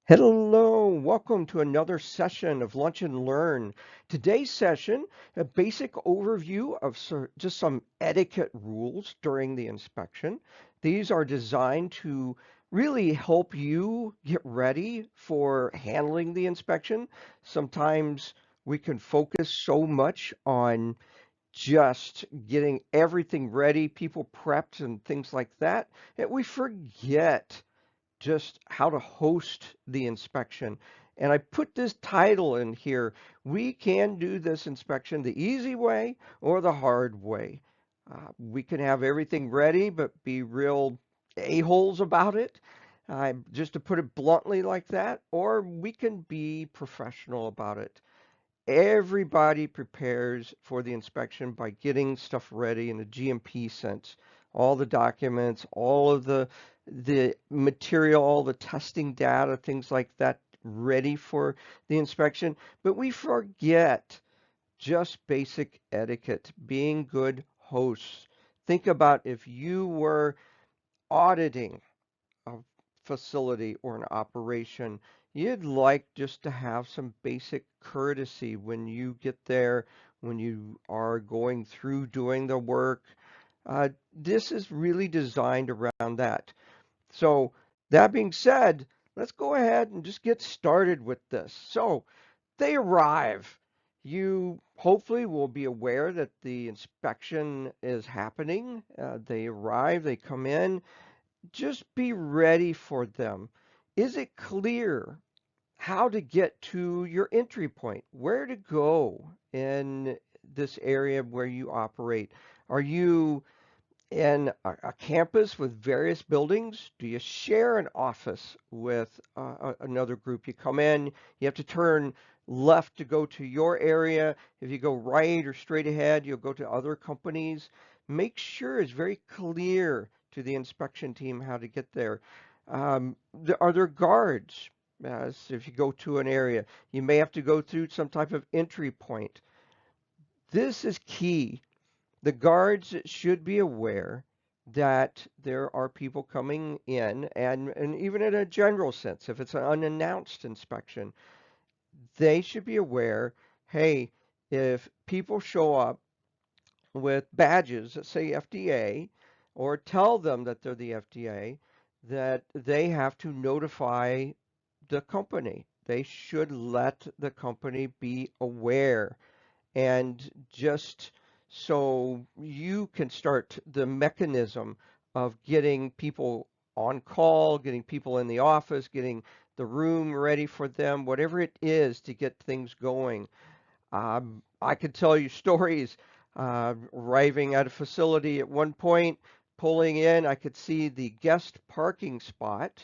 Hello, welcome to another session of Lunch and Learn. Today's session, a basic overview of just some etiquette rules during the inspection. These are designed to really help you get ready for handling the inspection. Sometimes we can focus so much on just getting everything ready, people prepped and things like that we forget just how to host the inspection. And I put this title in here. We can do this inspection the easy way or the hard way. We can have everything ready, but be real a-holes about it, just to put it bluntly like that, or we can be professional about it. Everybody prepares for the inspection by getting stuff ready in a GMP sense. All the documents, all of the material, all the testing data, things like that ready for the inspection. But we forget just basic etiquette, being good hosts. Think about if you were auditing a facility or an operation, you'd like just to have some basic courtesy when you get there, when you are going through doing the work. This is really designed around that. So, that being said, let's go ahead and just get started with this. So, they arrive. You hopefully will be aware that the inspection is happening. They arrive, they come in, just be ready for them. Is it clear how to get to your entry point? Where to go in this area where you operate? Are you in a campus with various buildings? Do you share an office with another group? You come in, you have to turn left to go to your area. If you go right or straight ahead, you'll go to other companies. Make sure it's very clear to the inspection team how to get there. Are there guards? So if you go to an area, you may have to go through some type of entry point. This is key. The guards should be aware that there are people coming in, and even in a general sense, if it's an unannounced inspection, they should be aware, hey, if people show up with badges that say FDA, or tell them that they're the FDA, that they have to notify the company. They should let the company be aware, and just so you can start the mechanism of getting people on call, getting people in the office, getting the room ready for them, whatever it is to get things going. I could tell you stories. Arriving at a facility at one point, pulling in, I could see the guest parking spot,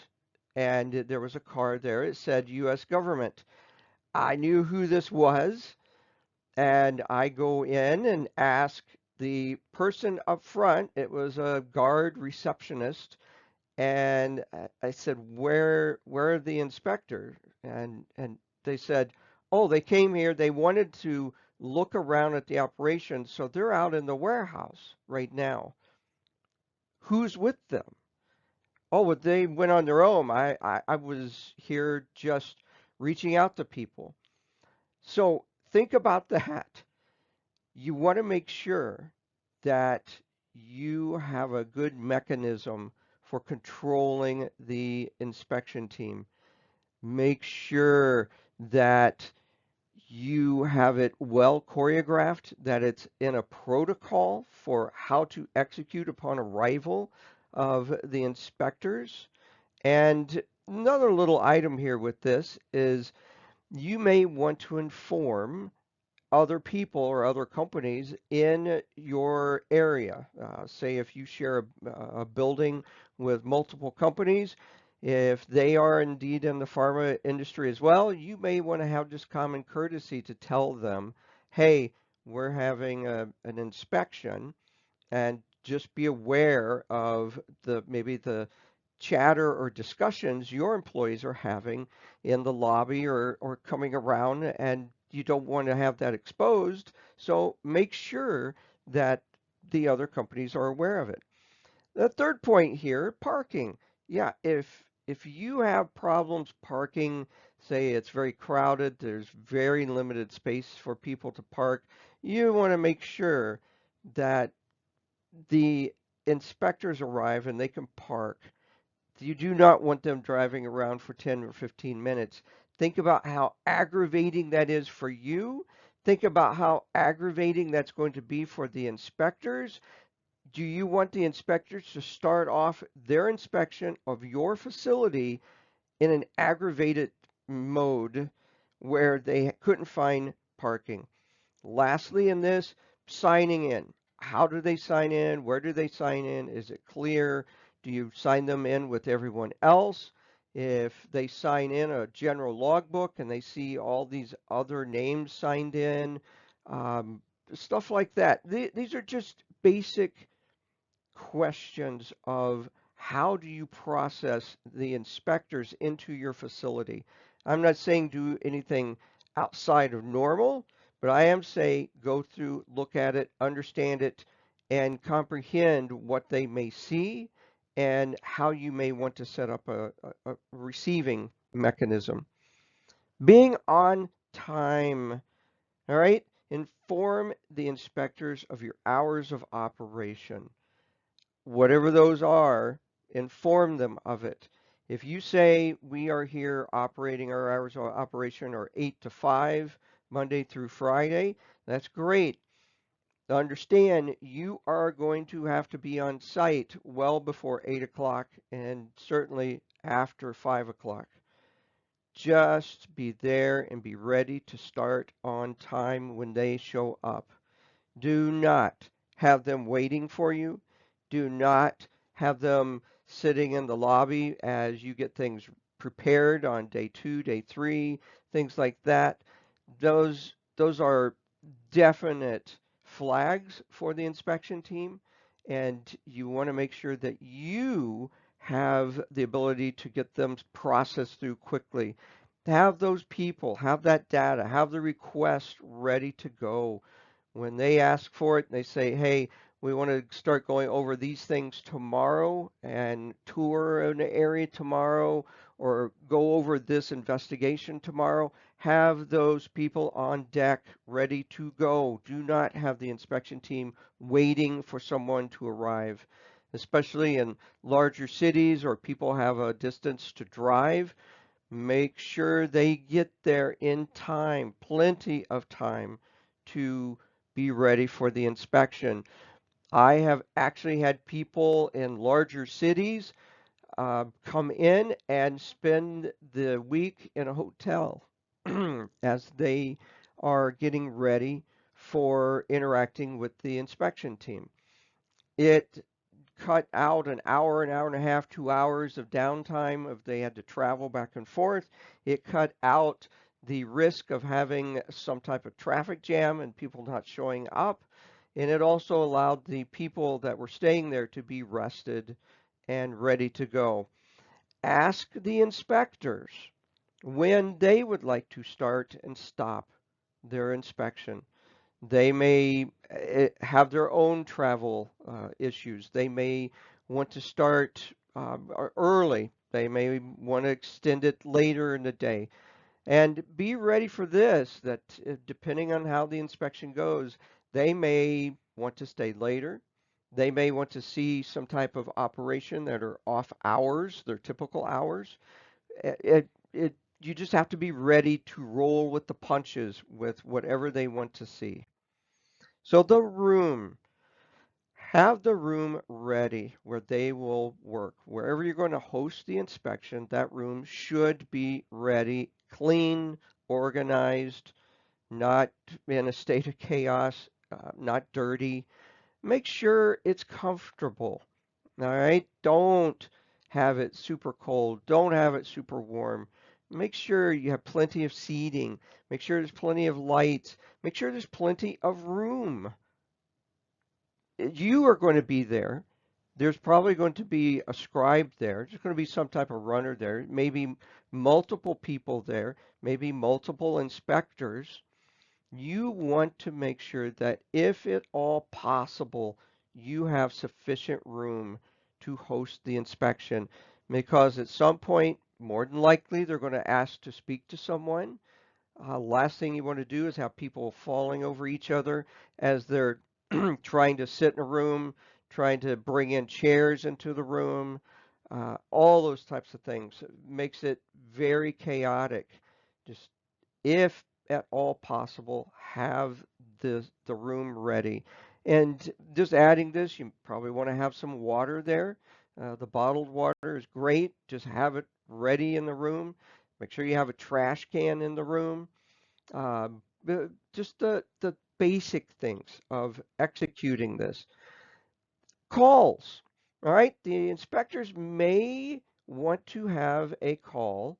and there was a card there. It said U.S. government. I knew who this was, and I go in and ask the person up front. It was a guard receptionist, and I said, "Where are the inspector?" And they said, "Oh, they came here. They wanted to look around at the operation, so they're out in the warehouse right now." Who's with them? Oh, well, they went on their own. I was here just reaching out to people. So think about that. You want to make sure that you have a good mechanism for controlling the inspection team. Make sure that you have it well choreographed, that it's in a protocol for how to execute upon arrival of the inspectors. And another little item here with this is you may want to inform other people or other companies in your area. Say if you share a building with multiple companies, if they are indeed in the pharma industry as well, you may want to have just common courtesy to tell them, hey, we're having an inspection, and just be aware of maybe the chatter or discussions your employees are having in the lobby or coming around, and you don't want to have that exposed. So make sure that the other companies are aware of it. The third point here, parking. Yeah, If you have problems parking, say it's very crowded, there's very limited space for people to park, you want to make sure that the inspectors arrive and they can park. You do not want them driving around for 10 or 15 minutes. Think about how aggravating that is for you. Think about how aggravating that's going to be for the inspectors. Do you want the inspectors to start off their inspection of your facility in an aggravated mode where they couldn't find parking? Lastly, in this, signing in. How do they sign in? Where do they sign in? Is it clear? Do you sign them in with everyone else? If they sign in a general logbook and they see all these other names signed in, um, stuff like that. These are just basic questions of how do you process the inspectors into your facility. I'm not saying do anything outside of normal, but I am saying go through, look at it, understand it, and comprehend what they may see and how you may want to set up a receiving mechanism. Being on time, all right? Inform the inspectors of your hours of operation. Whatever those are, inform them of it. If you say we are here operating, our hours of operation are 8 to 5, Monday through Friday, that's great. Understand you are going to have to be on site well before 8 o'clock and certainly after 5 o'clock. Just be there and be ready to start on time when they show up. Do not have them waiting for you. Do not have them sitting in the lobby as you get things prepared on day 2, day 3, things like that. Those are definite flags for the inspection team, and you want to make sure that you have the ability to get them processed through quickly. Have those people, have that data, have the request ready to go. When they ask for it, they say, hey, we want to start going over these things tomorrow and tour an area tomorrow or go over this investigation tomorrow. Have those people on deck ready to go. Do not have the inspection team waiting for someone to arrive, especially in larger cities or people have a distance to drive. Make sure they get there in time, plenty of time to be ready for the inspection. I have actually had people in larger cities come in and spend the week in a hotel as they are getting ready for interacting with the inspection team. It cut out an hour and a half, 2 hours of downtime if they had to travel back and forth. It cut out the risk of having some type of traffic jam and people not showing up. And it also allowed the people that were staying there to be rested and ready to go. Ask the inspectors when they would like to start and stop their inspection. They may have their own travel issues. They may want to start early. They may want to extend it later in the day. And be ready for this, that depending on how the inspection goes, they may want to stay later. They may want to see some type of operation that are off hours, their typical hours. You just have to be ready to roll with the punches with whatever they want to see. So the room, have the room ready where they will work. Wherever you're going to host the inspection, that room should be ready, clean, organized, not in a state of chaos, not dirty. Make sure it's comfortable. All right? Don't have it super cold. Don't have it super warm. Make sure you have plenty of seating. Make sure there's plenty of lights. Make sure there's plenty of room. You are going to be there. There's probably going to be a scribe there. There's going to be some type of runner there. Maybe multiple people there. Maybe multiple inspectors. You want to make sure that if at all possible, you have sufficient room to host the inspection. because at some point, more than likely, they're going to ask to speak to someone. Last thing you want to do is have people falling over each other as they're trying to sit in a room, trying to bring in chairs into the room, all those types of things. It makes it very chaotic. Just if at all possible, have the room ready. And just adding this, you probably want to have some water there. The bottled water is great. Just have it ready in the room. Make sure you have a trash can in the room. Just the basic things of executing this. Calls. All right, the inspectors may want to have a call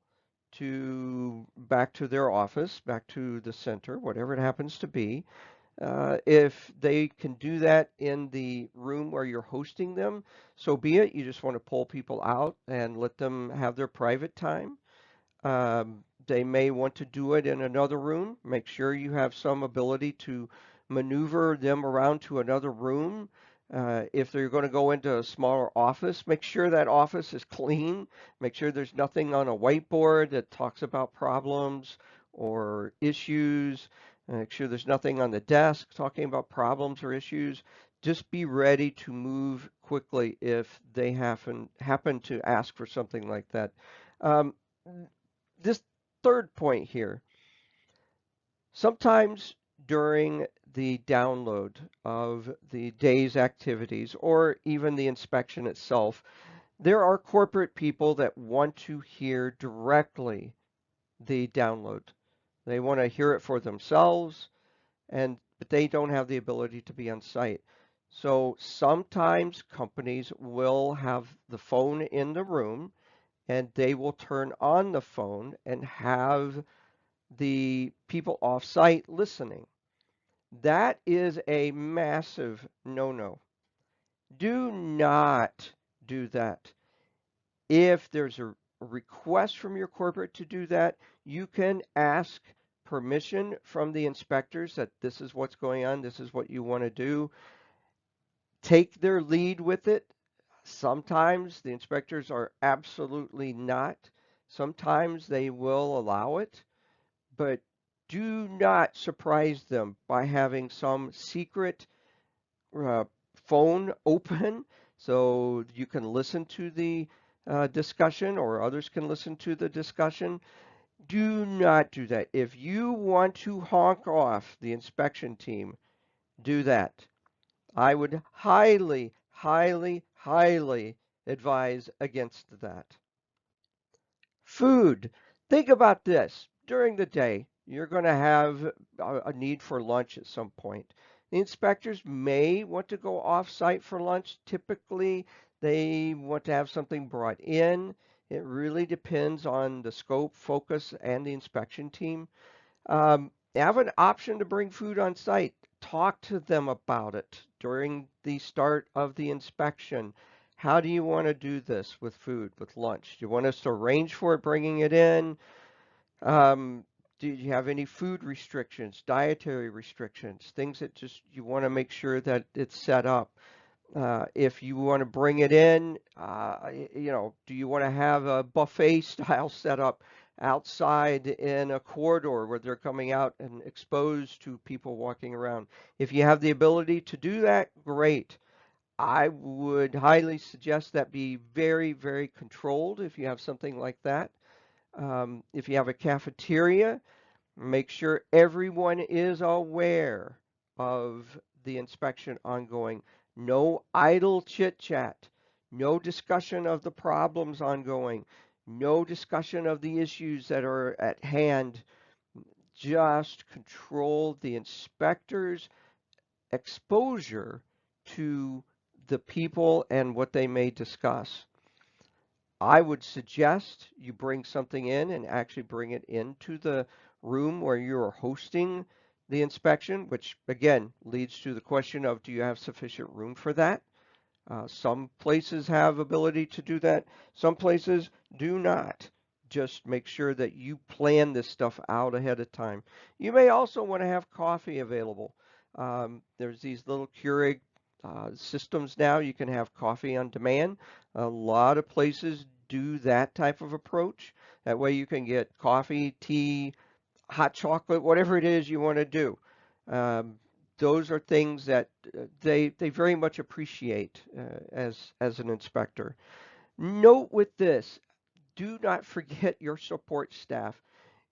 to back to their office, back to the center, whatever it happens to be. If they can do that in the room where you're hosting them, so be it. You just want to pull people out and let them have their private time. They may want to do it in another room. Make sure you have some ability to maneuver them around to another room. If they're going to go into a smaller office, make sure that office is clean. Make sure there's nothing on a whiteboard that talks about problems or issues. Make sure there's nothing on the desk talking about problems or issues. Just be ready to move quickly if they happen to ask for something like that. Um, this third point here, sometimes during the download of the day's activities or even the inspection itself, there are corporate people that want to hear directly the download. They want to hear it for themselves, but they don't have the ability to be on site. So sometimes companies will have the phone in the room and they will turn on the phone and have the people off-site listening. That is a massive no-no. Do not do that. If there's a request from your corporate to do that, you can ask permission from the inspectors that this is what's going on, this is what you want to do. Take their lead with it. Sometimes the inspectors are absolutely not. Sometimes they will allow it. But do not surprise them by having some secret uh, phone open so you can listen to the discussion or others can listen to the discussion. Do not do that. If you want to honk off the inspection team, do that. I would highly, highly, highly advise against that. Food. Think about this. During the day, you're going to have a need for lunch at some point. The inspectors may want to go off-site for lunch. Typically, they want to have something brought in. It really depends on the scope, focus, and the inspection team. Have an option to bring food on site. Talk to them about it during the start of the inspection. How do you want to do this with food, with lunch? Do you want us to arrange for it, bringing it in? Um, do you have any food restrictions, dietary restrictions, things that just you want to make sure that it's set up? If you want to bring it in, do you want to have a buffet style setup outside in a corridor where they're coming out and exposed to people walking around? If you have the ability to do that, great. I would highly suggest that be very, very controlled if you have something like that. If you have a cafeteria, make sure everyone is aware of the inspection ongoing. No idle chit chat. No discussion of the problems ongoing. No discussion of the issues that are at hand. Just control the inspector's exposure to the people and what they may discuss. I would suggest you bring something in and actually bring it into the room where you're hosting the inspection, which again leads to the question of, do you have sufficient room for that? Some places have ability to do that. Some places do not. Just make sure that you plan this stuff out ahead of time. You may also want to have coffee available. There's these little Keurig systems now. You can have coffee on demand. A lot of places do that type of approach. That way you can get coffee, tea, hot chocolate, whatever it is you want to do. Um, those are things that they very much appreciate as an inspector. Note with this, do not forget your support staff.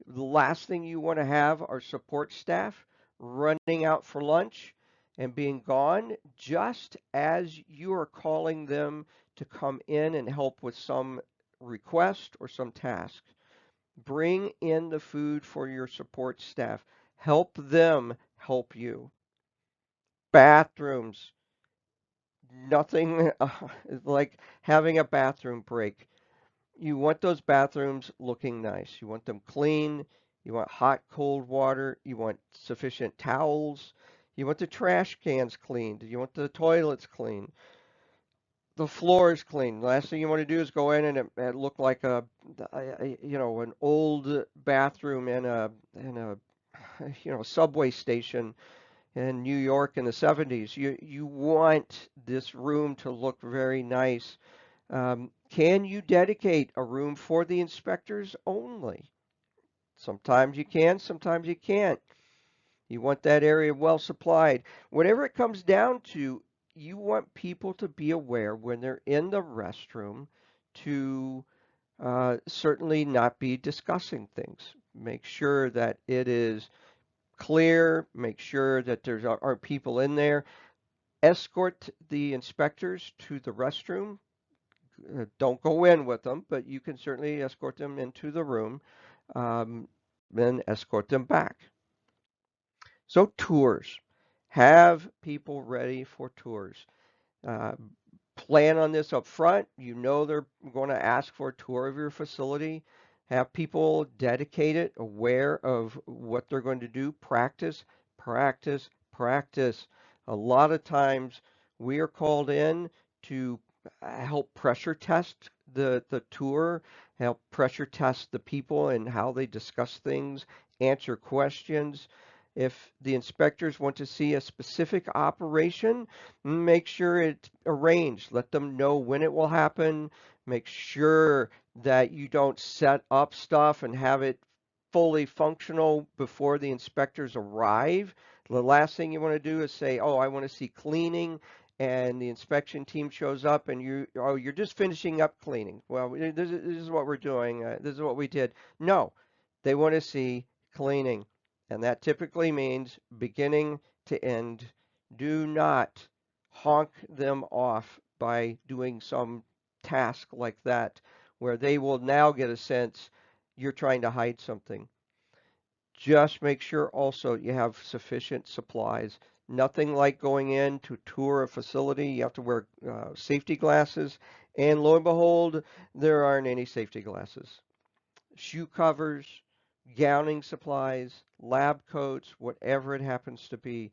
The last thing you want to have are support staff running out for lunch and being gone just as you are calling them to come in and help with some request or some task. Bring in the food for your support staff. Help them help you. Bathrooms. Nothing like having a bathroom break. You want those bathrooms looking nice. You want them clean. You want hot, cold water. You want sufficient towels. You want the trash cans cleaned. You want the toilets clean. The floor is clean. The last thing you want to do is go in and it look like an old bathroom in a subway station in New York in the 70s. You want this room to look very nice. Can you dedicate a room for the inspectors only? Sometimes you can, sometimes you can't. You want that area well supplied. Whatever it comes down to, you want people to be aware when they're in the restroom to certainly not be discussing things. Make sure that it is clear. Make sure that there aren't people in there. Escort the inspectors to the restroom. Don't go in with them, but you can certainly escort them into the room, um, then escort them back. So tours. Have people ready for tours. Uh, Plan on this up front. You know they're going to ask for a tour of your facility. Have people dedicated, aware of what they're going to do. Practice, practice, practice. A lot of times we are called in to help pressure test the tour, help pressure test the people and how they discuss things, answer questions. If the inspectors want to see a specific operation, make sure it's arranged. Let them know when it will happen. Make sure that you don't set up stuff and have it fully functional before the inspectors arrive. The last thing you want to do is say, "Oh, I want to see cleaning," and the inspection team shows up and you're just finishing up cleaning. Well, this is what we're doing. This is what we did. No, they want to see cleaning. And that typically means beginning to end. Do not honk them off by doing some task like that, where they will now get a sense you're trying to hide something. Just make sure also you have sufficient supplies. Nothing like going in to tour a facility. You have to wear safety glasses, and lo and behold, there aren't any safety glasses. Shoe covers, gowning supplies, lab coats, whatever it happens to be.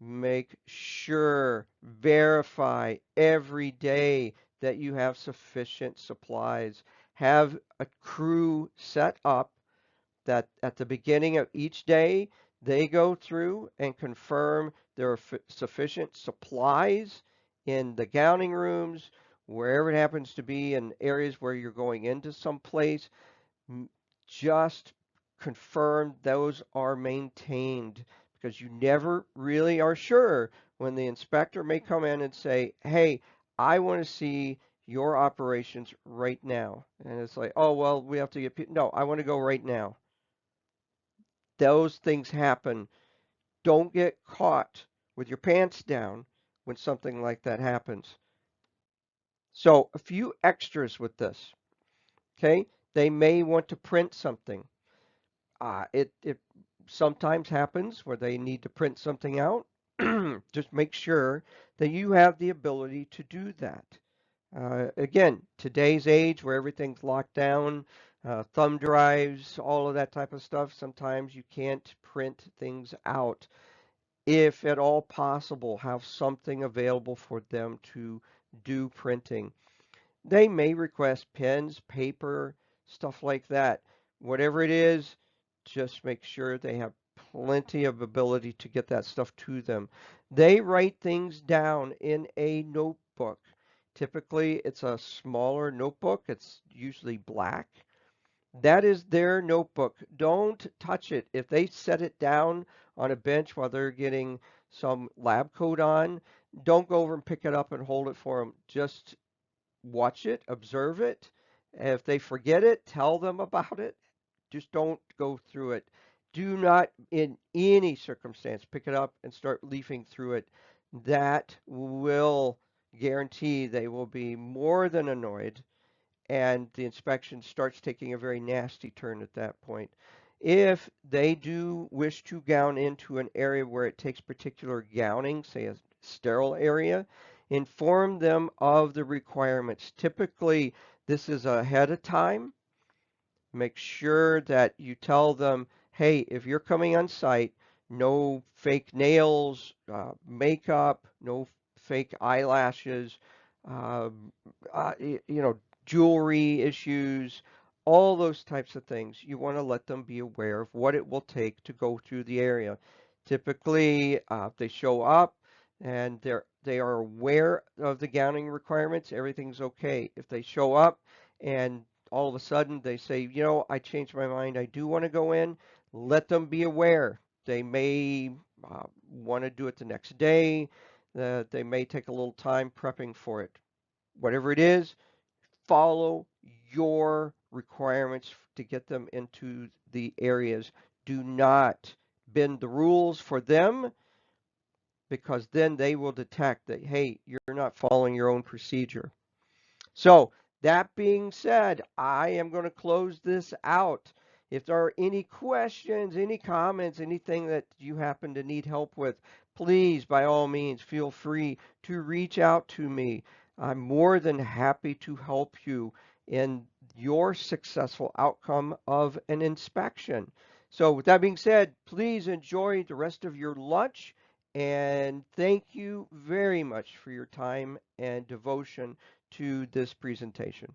Make sure, verify every day that you have sufficient supplies. Have a crew set up that at the beginning of each day, they go through and confirm there are sufficient supplies in the gowning rooms, wherever it happens to be, in areas where you're going into some place. Just confirm those are maintained, because you never really are sure when the inspector may come in and say, "Hey, I want to see your operations right now." And it's like, "Oh, well, we have to get people." No, I want to go right now. Those things happen. Don't get caught with your pants down when something like that happens. So, a few extras with this. Okay? They may want to print something. It sometimes happens where they need to print something out. Just make sure that you have the ability to do that. Again, today's age where everything's locked down, thumb drives, all of that type of stuff, sometimes you can't print things out. If at all possible, have something available for them to do printing. They may request pens, paper, stuff like that. Whatever it is, just make sure they have plenty of ability to get that stuff to them. They write things down in a notebook. Typically, it's a smaller notebook. It's usually black. That is their notebook. Don't touch it. If they set it down on a bench while they're getting some lab coat on, don't go over and pick it up and hold it for them. Just watch it, observe it. If they forget it, tell them about it. Just don't go through it. Do not, in any circumstance, pick it up and start leafing through it. That will guarantee they will be more than annoyed, and the inspection starts taking a very nasty turn at that point. If they do wish to gown into an area where it takes particular gowning, say a sterile area, inform them of the requirements. Typically, this is ahead of time. Make sure that you tell them, hey, if you're coming on site, no fake nails, makeup, no fake eyelashes, uh, you know, jewelry issues, all those types of things. You want to let them be aware of what it will take to go through the area. Typically, if they show up and they are aware of the gowning requirements, everything's okay. If they show up and all of a sudden they say, you know, I changed my mind, I do want to go in, let them be aware. They may want to do it the next day. They may take a little time prepping for it. Whatever it is, follow your requirements to get them into the areas. Do not bend the rules for them, because then they will detect that, hey, you're not following your own procedure. So that being said, I am going to close this out. If there are any questions, any comments, anything that you happen to need help with, please, by all means, feel free to reach out to me. I'm more than happy to help you in your successful outcome of an inspection. So with that being said, please enjoy the rest of your lunch, and thank you very much for your time and devotion to this presentation.